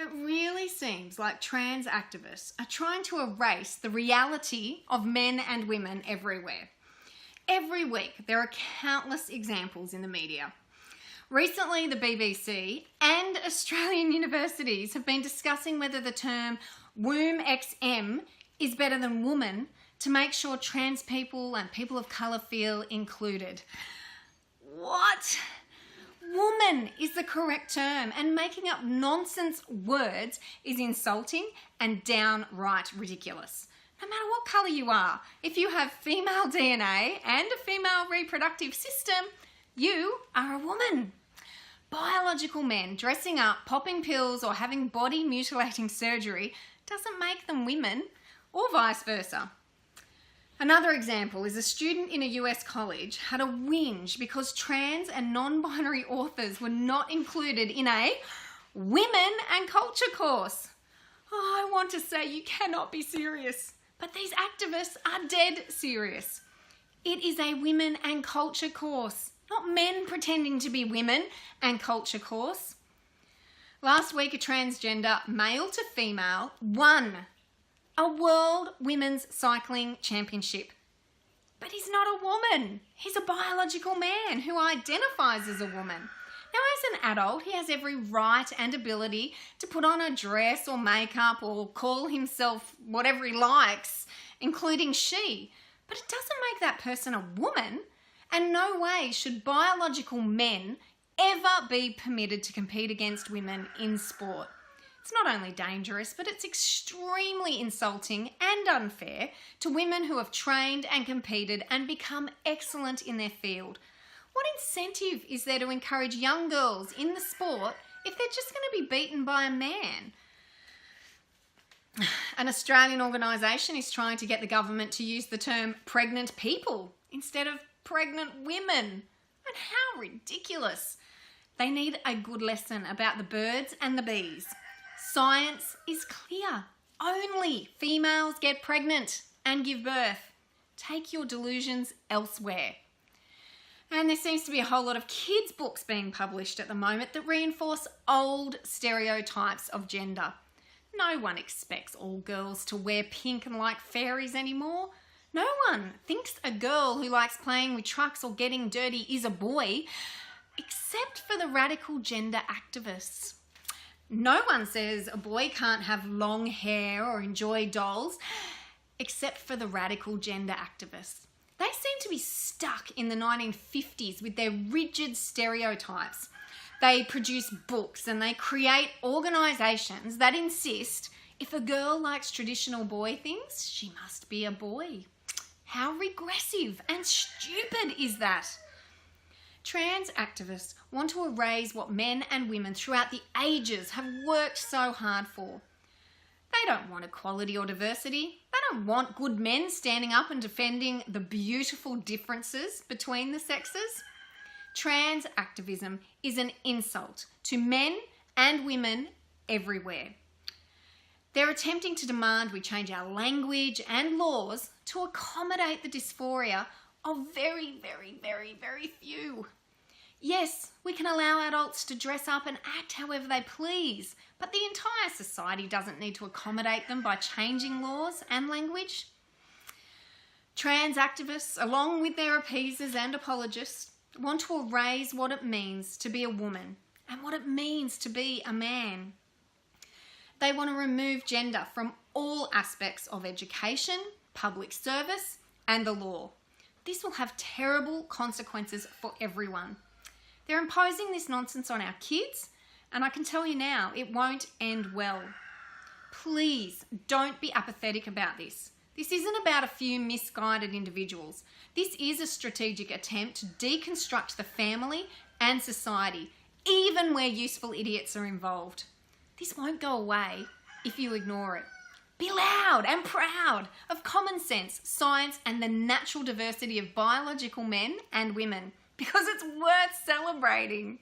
It really seems like trans activists are trying to erase the reality of men and women everywhere. Every week, there are countless examples in the media. Recently, the BBC and Australian universities have been discussing whether the term womb XM is better than woman to make sure trans people and people of colour feel included. What? Woman is the correct term, and making up nonsense words is insulting and downright ridiculous. No matter what colour you are, if you have female DNA and a female reproductive system, you are a woman. Biological men dressing up, popping pills or having body mutilating surgery doesn't make them women, or vice versa. Another example is a student in a US college had a whinge because trans and non-binary authors were not included in a women and culture course. Oh, I want to say you cannot be serious, but these activists are dead serious. It is a women and culture course, not men pretending to be women and culture course. Last week, a transgender male to female won a World Women's Cycling Championship. But he's not a woman. He's a biological man who identifies as a woman. Now, as an adult, he has every right and ability to put on a dress or makeup or call himself whatever he likes, including she. But it doesn't make that person a woman, and no way should biological men ever be permitted to compete against women in sport. It's not only dangerous, but it's extremely insulting and unfair to women who have trained and competed and become excellent in their field. What incentive is there to encourage young girls in the sport if they're just going to be beaten by a man? An Australian organisation is trying to get the government to use the term pregnant people instead of pregnant women. And how ridiculous. They need a good lesson about the birds and the bees. Science is clear. Only females get pregnant and give birth. Take your delusions elsewhere. And there seems to be a whole lot of kids' books being published at the moment that reinforce old stereotypes of gender. No one expects all girls to wear pink and like fairies anymore. No one thinks a girl who likes playing with trucks or getting dirty is a boy, except for the radical gender activists. No one says a boy can't have long hair or enjoy dolls, except for the radical gender activists. They seem to be stuck in the 1950s with their rigid stereotypes. They produce books and they create organisations that insist if a girl likes traditional boy things, she must be a boy. How regressive and stupid is that? Trans activists want to erase what men and women throughout the ages have worked so hard for. They don't want equality or diversity. They don't want good men standing up and defending the beautiful differences between the sexes. Trans activism is an insult to men and women everywhere. They're attempting to demand we change our language and laws to accommodate the dysphoria of very, very, very, very few. Yes, we can allow adults to dress up and act however they please, but the entire society doesn't need to accommodate them by changing laws and language. Trans activists, along with their appeasers and apologists, want to erase what it means to be a woman and what it means to be a man. They want to remove gender from all aspects of education, public service, and the law. This will have terrible consequences for everyone. They're imposing this nonsense on our kids, and I can tell you now, it won't end well. Please don't be apathetic about this. This isn't about a few misguided individuals. This is a strategic attempt to deconstruct the family and society, even where useful idiots are involved. This won't go away if you ignore it. Be loud and proud of common sense, science, and the natural diversity of biological men and women, because it's worth celebrating.